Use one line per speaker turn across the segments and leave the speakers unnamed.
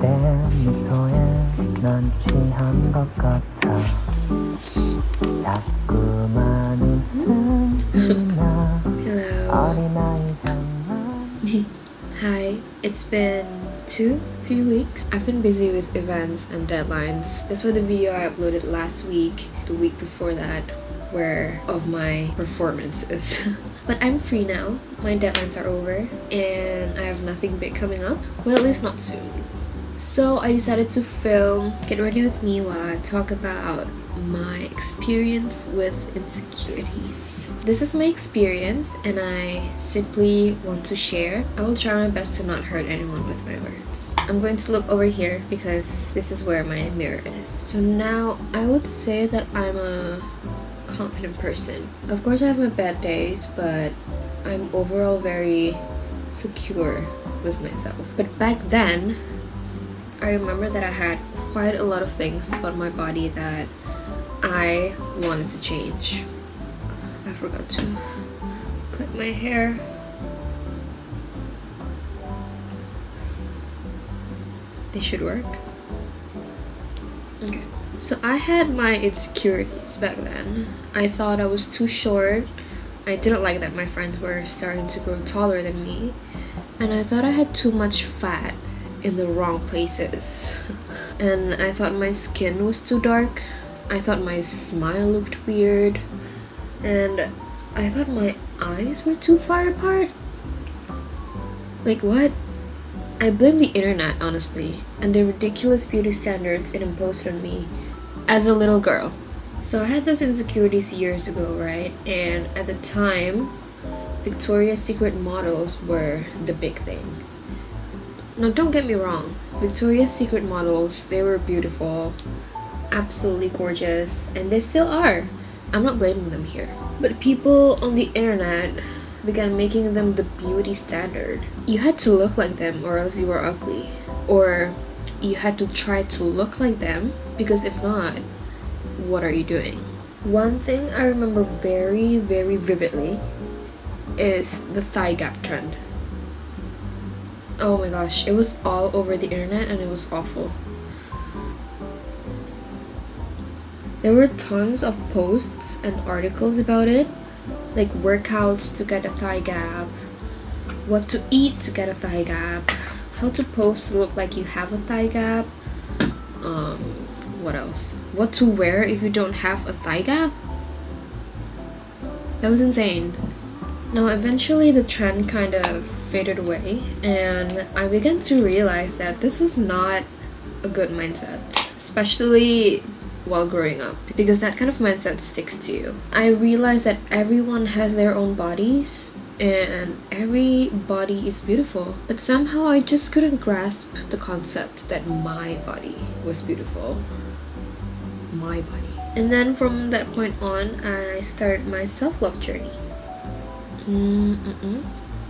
미소에 넌 취한 것 같아 자꾸만 웃으며
Hello.
어린아이 장난
Hi. It's been 2-3 weeks. I've been busy with events and deadlines. That's why the video I uploaded last week, the week before that, were of my performances. But I'm free now. My deadlines are over and I have nothing big coming up. Well, at least not soon. So I decided to film Get Ready With Me while I talk about my experience with insecurities. This is my experience and I simply want to share. I will try my best to not hurt anyone with my words. I'm going to look over here because this is where my mirror is. So now I would say that I'm a confident person. Of course I have my bad days, but I'm overall very secure with myself. But back then I remember that I had quite a lot of things about my body that I wanted to change. I forgot to clip my hair. They should work. Okay. So I had my insecurities back then. I thought I was too short. I didn't like that my friends were starting to grow taller than me. And I thought I had too much fat in the wrong places. And I thought my skin was too dark. I thought my smile looked weird. And I thought my eyes were too far apart. Like what? I blame the internet, honestly, and the ridiculous beauty standards it imposed on me as a little girl. So I had those insecurities years ago, right? And at the time, Victoria's Secret models were the big thing. Now don't get me wrong, Victoria's Secret models, they were beautiful, absolutely gorgeous, and they still are. I'm not blaming them here. But people on the internet began making them the beauty standard. You had to look like them or else you were ugly. Or you had to try to look like them because if not, what are you doing? One thing I remember very, very vividly is the thigh gap trend. Oh my gosh, it was all over the internet and it was awful. There were tons of posts and articles about it, like workouts to get a thigh gap, what to eat to get a thigh gap, how to pose to look like you have a thigh gap, what else? What to wear if you don't have a thigh gap? That was insane. Now eventually the trend kind of faded away and I began to realize that this was not a good mindset, especially while growing up, because that kind of mindset sticks to you. I realized that everyone has their own bodies and every body is beautiful, but somehow I just couldn't grasp the concept that my body was beautiful. My body. And then from that point on, I started my self-love journey.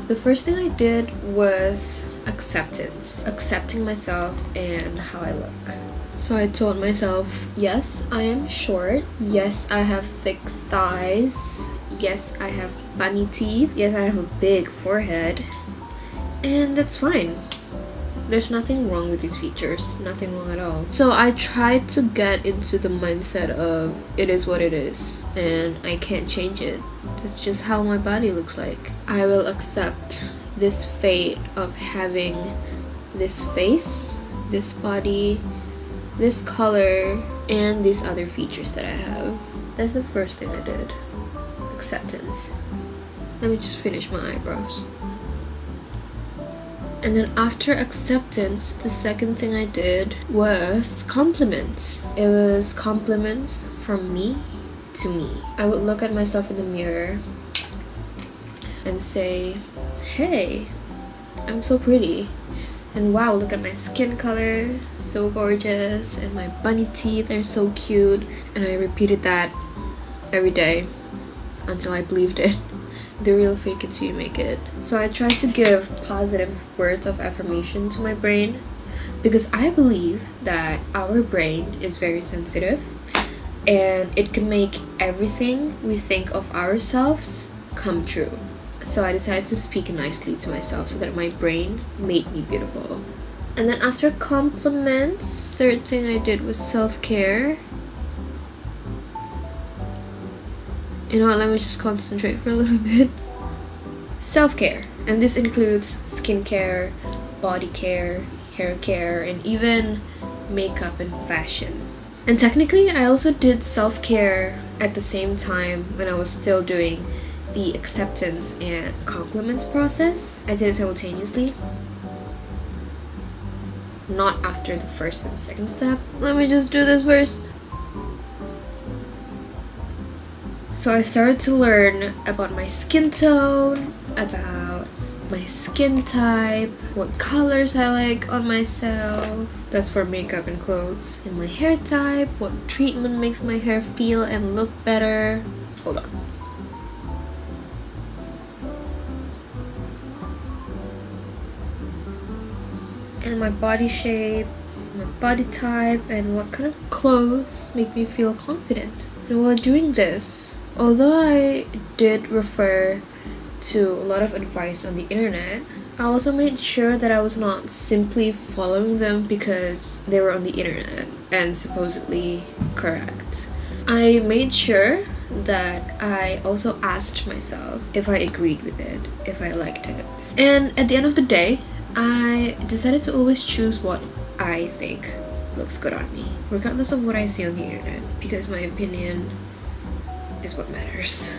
The first thing I did was acceptance. Accepting myself and how I look. So I told myself, yes, I am short. Yes, I have thick thighs. Yes, I have bunny teeth. Yes, I have a big forehead. And that's fine. There's nothing wrong with these features. Nothing wrong at all. So I tried to get into the mindset of it is what it is. And I can't change it. That's just how my body looks like. I will accept this fate of having this face, this body, this color, and these other features that I have. That's the first thing I did. Acceptance. Let me just finish my eyebrows. And then after acceptance, the second thing I did was compliments. It was compliments from me to me. I would look at myself in the mirror and say, hey, I'm so pretty. And wow, look at my skin color, so gorgeous, and my bunny teeth are so cute. And I repeated that every day until I believed it. The real fake it till you make it. So I tried to give positive words of affirmation to my brain because I believe that our brain is very sensitive and it can make everything we think of ourselves come true. So I decided to speak nicely to myself so that my brain made me beautiful. And then after compliments, third thing I did was self-care. You know what, let me just concentrate for a little bit. Self-care, and this includes skincare, body care, hair care, and even makeup and fashion. And technically, I also did self-care at the same time when I was still doing the acceptance and compliments process. I did it simultaneously. Not after the first and second step. Let me just do this first. So I started to learn about my skin tone, about my skin type, what colors I like on myself. That's for makeup and clothes. And my hair type, what treatment makes my hair feel and look better. Hold on. And my body shape, my body type, and what kind of clothes make me feel confident. And while doing this, although I did refer to a lot of advice on the internet, I also made sure that I was not simply following them because they were on the internet and supposedly correct. I made sure that I also asked myself if I agreed with it, if I liked it. And at the end of the day, I decided to always choose what I think looks good on me, regardless of what I see on the internet, because my opinion is what matters.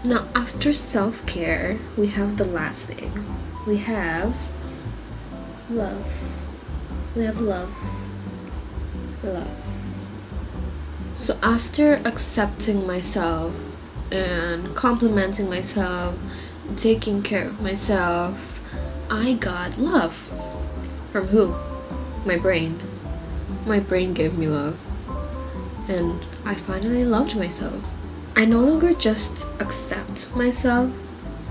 Now, after self-care, we have the last thing. We have love. We have love. Love. So after accepting myself and complimenting myself, taking care of myself, I got love. From who? My brain. My brain gave me love. And I finally loved myself. I no longer just accept myself,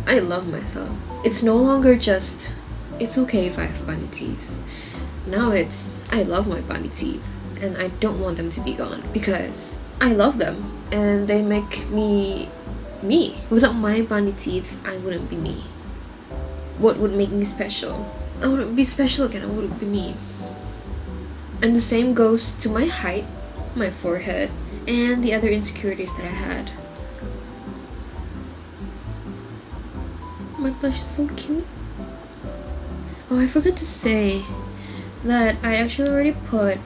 I love myself. It's no longer just, it's okay if I have bunny teeth. Now it's, I love my bunny teeth and I don't want them to be gone because I love them and they make me me. Without my bunny teeth, I wouldn't be me. What would make me special? I wouldn't be special again, I wouldn't be me. And the same goes to my height, my forehead, and the other insecurities that I had. My blush is so cute. Oh, I forgot to say that I actually already put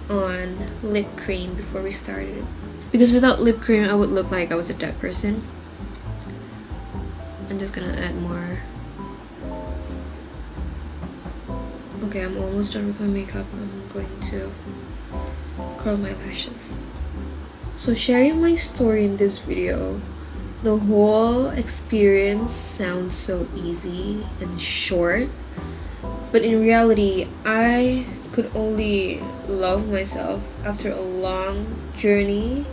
on lip cream before we started. Because without lip cream, I would look like I was a dead person. I'm just gonna add more. Okay, I'm almost done with my makeup. I'm going to curl my lashes. So sharing my story in this video, the whole experience sounds so easy and short, but in reality, I could only love myself after a long journey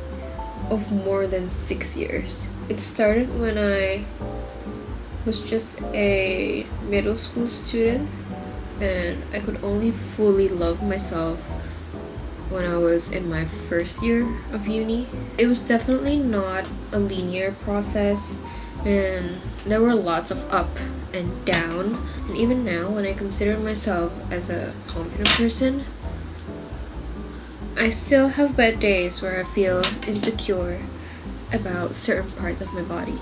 of more than 6 years. It started when I was just a middle school student, and I could only fully love myself when I was in my first year of uni. It was definitely not a linear process, and there were lots of up and down. And even now, when I consider myself as a confident person, I still have bad days where I feel insecure about certain parts of my body,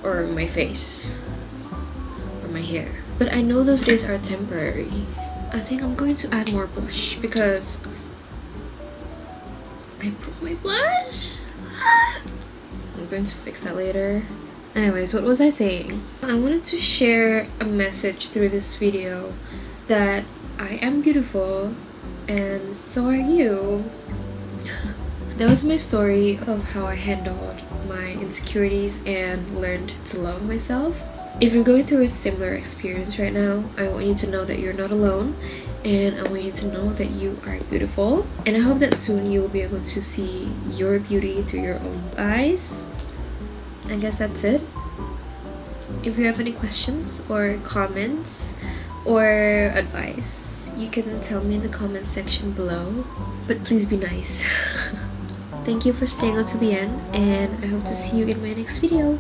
or my face, or my hair. But I know those days are temporary. I think I'm going to add more blush because I broke my blush. I'm going to fix that later. Anyways, what was I saying? I wanted to share a message through this video that I am beautiful and so are you. That was my story of how I handled my insecurities and learned to love myself. If you're going through a similar experience right now, I want you to know that you're not alone, and I want you to know that you are beautiful. And I hope that soon you'll be able to see your beauty through your own eyes. I guess that's it. If you have any questions or comments or advice, you can tell me in the comment section below, but please be nice. Thank you for staying until the end, and I hope to see you in my next video.